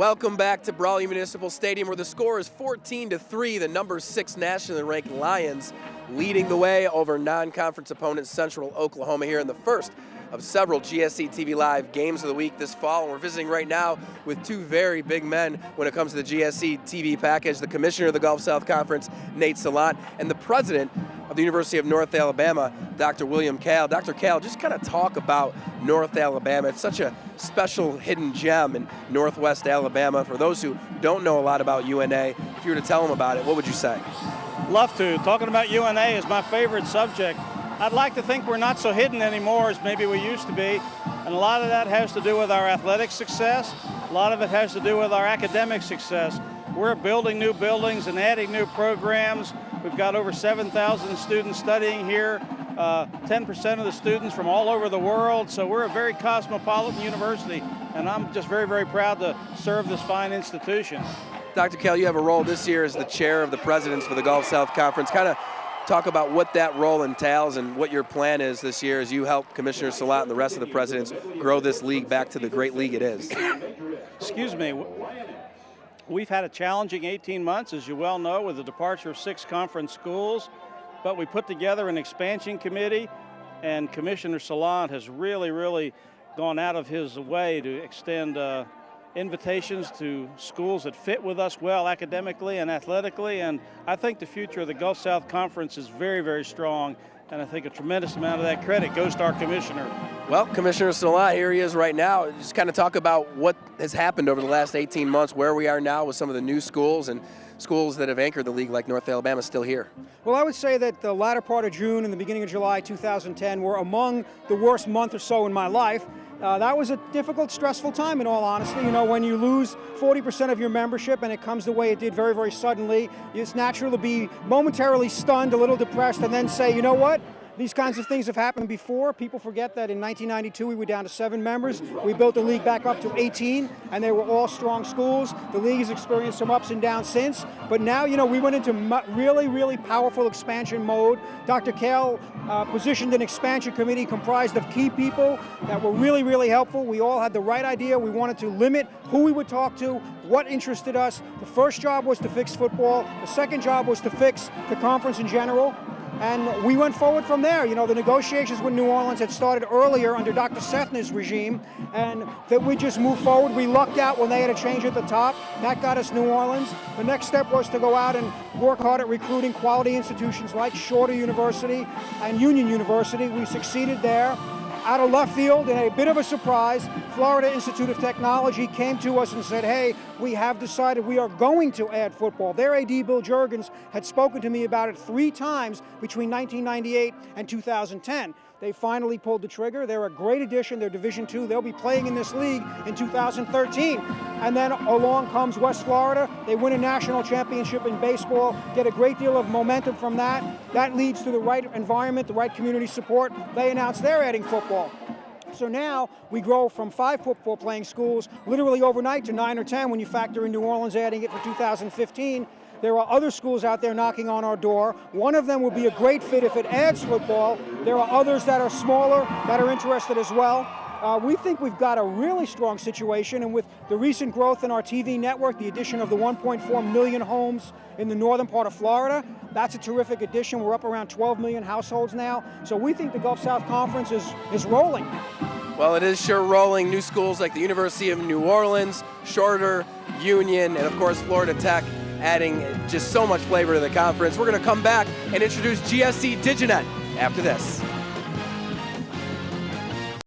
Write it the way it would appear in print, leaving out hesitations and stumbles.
Welcome back to Brawley Municipal Stadium, where the score is 14-3. The number 6 nationally ranked Lions leading the way over non-conference opponent Central Oklahoma here in the first of several GSC TV Live games of the week this fall. And we're visiting right now with two very big men when it comes to the GSC TV package, the Commissioner of the Gulf South Conference, Nate Salant, and the President of the University of North Alabama, Dr. William Cale. Dr. Cale, just kind of talk about North Alabama. It's such a special hidden gem in Northwest Alabama. For those who don't know a lot about UNA, if you were to tell them about it, what would you say? Love to. Talking about UNA is my favorite subject. I'd like to think we're not so hidden anymore as maybe we used to be, and a lot of that has to do with our athletic success. A lot of it has to do with our academic success. We're building new buildings and adding new programs. We've got over 7,000 students studying here, 10% of the students from all over the world, so we're a very cosmopolitan university, and I'm just very, very proud to serve this fine institution. Dr. Cale, you have a role this year as the chair of the presidents for the Gulf South Conference. Kind of talk about what that role entails and what your plan is this year as you help Commissioner Salant and the rest of the presidents grow this league back to the great league it is. Excuse me. We've had a challenging 18 months, as you well know, with the departure of 6 conference schools, but we put together an expansion committee, and Commissioner Salant has really gone out of his way to extend invitations to schools that fit with us well academically and athletically, and I think the future of the Gulf South Conference is very strong, and I think a tremendous amount of that credit goes to our commissioner. Well, Commissioner Salant, here he is right now. Just kind of talk about what has happened over the last 18 months, where we are now with some of the new schools and schools that have anchored the league like North Alabama still here. Well, I would say that the latter part of June and the beginning of July 2010 were among the worst month or so in my life. That was a difficult, stressful time, in all honesty. You know, when you lose 40% of your membership and it comes the way it did very suddenly, it's natural to be momentarily stunned, a little depressed, and then say, you know what? These kinds of things have happened before. People forget that in 1992 we were down to 7 members. We built the league back up to 18, and they were all strong schools. The league has experienced some ups and downs since, but now, you know, we went into really powerful expansion mode. Dr. Cale positioned an expansion committee comprised of key people that were really helpful. We all had the right idea. We wanted to limit who we would talk to, what interested us. The first job was to fix football. The second job was to fix the conference in general. And we went forward from there. You know, the negotiations with New Orleans had started earlier under Dr. Sethner's regime, and that we just moved forward. We lucked out when they had a change at the top. That got us New Orleans. The next step was to go out and work hard at recruiting quality institutions like Shorter University and Union University. We succeeded there. Out of left field, in a bit of a surprise, Florida Institute of Technology came to us and said, hey, we have decided we are going to add football. Their AD, Bill Juergens, had spoken to me about it 3 times between 1998 and 2010. They finally pulled the trigger. They're a great addition. They're Division II. They'll be playing in this league in 2013. And then along comes West Florida. They win a national championship in baseball, get a great deal of momentum from that. That leads to the right environment, the right community support. They announce they're adding football. So now we grow from 5 football playing schools literally overnight to 9 or 10 when you factor in New Orleans adding it for 2015. There are other schools out there knocking on our door. One of them would be a great fit if it adds football. There are others that are smaller that are interested as well. We think we've got a really strong situation, and with the recent growth in our TV network, the addition of the 1.4 million homes in the northern part of Florida, that's a terrific addition. We're up around 12 million households now. So we think the Gulf South Conference is rolling. Well, it is sure rolling. New schools like the University of New Orleans, Shorter, Union, and of course Florida Tech, adding just so much flavor to the conference. We're going to come back and introduce GSC DigiNet after this.